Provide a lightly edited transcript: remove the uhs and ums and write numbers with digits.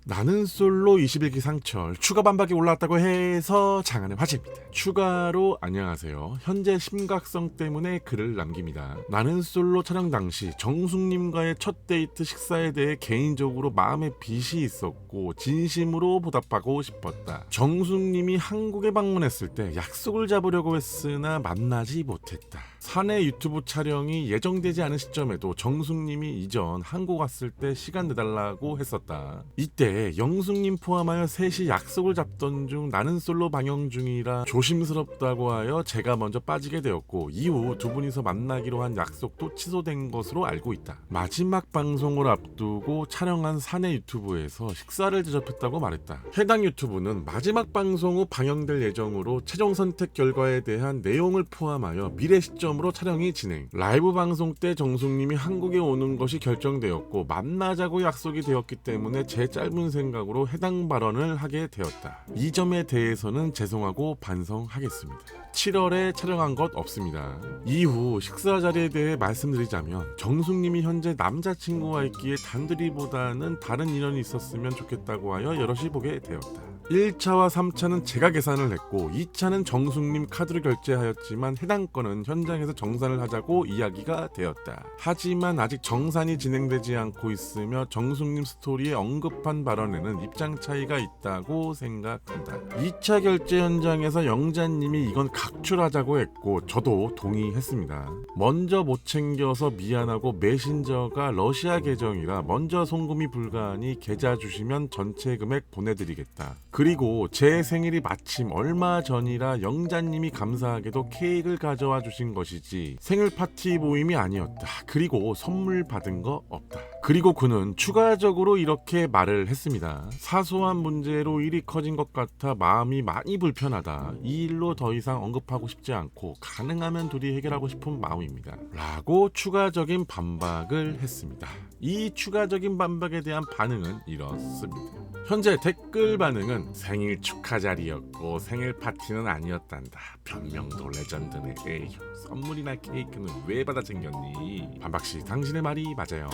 나는 솔로 21기 상철 추가 반박이 올라왔다고 해서 장안의 화제입니다. 추가로 안녕하세요. 현재 심각성 때문에 글을 남깁니다. 나는 솔로 촬영 당시 정숙님과의 첫 데이트 식사에 대해 개인적으로 마음의 빚이 있었고 진심으로 보답하고 싶었다. 정숙님이 한국에 방문했을 때 약속을 잡으려고 했으나 만나지 못했다. 사내 유튜브 촬영이 예정되지 않은 시점에도 정숙님이 이전 한국 왔을 때 시간 내달라고 했었다. 이때 영숙님 포함하여 셋이 약속을 잡던 중 나는 솔로 방영 중이라 조심스럽다고 하여 제가 먼저 빠지게 되었고 이후 두 분이서 만나기로 한 약속도 취소된 것으로 알고 있다. 마지막 방송을 앞두고 촬영한 사내 유튜브에서 식사를 대접했다고 말했다. 해당 유튜브는 마지막 방송 후 방영될 예정으로 최종 선택 결과에 대한 내용을 포함하여 미래 시점으로 촬영이 진행. 라이브 방송 때 정숙님이 한국에 오는 것이 결정되었고 만나자고 약속이 되었기 때문에 제 짧은 생각으로 해당 발언을 하게 되었다. 이 점에 대해서는 죄송하고 반성하겠습니다. 7월에 촬영한 것 없습니다. 이후 식사 자리에 대해 말씀드리자면 정숙님이 현재 남자친구와 있기에 단둘이보다는 다른 인연이 있었으면 좋겠다고 하여 여럿이 보게 되었다. 1차와 3차는 제가 계산을 했고 2차는 정숙님 카드로 결제하였지만 해당 건은 현장에서 정산을 하자고 이야기가 되었다. 하지만 아직 정산이 진행되지 않고 있으며 정숙님 스토리에 언급한 발언에는 입장 차이가 있다고 생각한다. 2차 결제 현장에서 영자님이 이건 각출하자고 했고 저도 동의했습니다. 먼저 못 챙겨서 미안하고 메신저가 러시아 계정이라 먼저 송금이 불가하니 계좌 주시면 전체 금액 보내드리겠다. 그리고 제 생일이 마침 얼마 전이라 영자님이 감사하게도 케이크를 가져와 주신 것이지 생일 파티 모임이 아니었다. 그리고 선물 받은 거 없다. 그리고 그는 추가적으로 이렇게 말을 했습니다. 사소한 문제로 일이 커진 것 같아 마음이 많이 불편하다. 이 일로 더 이상 언급하고 싶지 않고 가능하면 둘이 해결하고 싶은 마음입니다. 라고 추가적인 반박을 했습니다. 이 추가적인 반박에 대한 반응은 이렇습니다. 현재 댓글 반응은 생일 축하 자리였고 생일 파티는 아니었단다. 변명도 레전드네. 에휴, 선물이나 케이크는 왜 받아 챙겼니? 반박씨 당신의 말이 맞아요.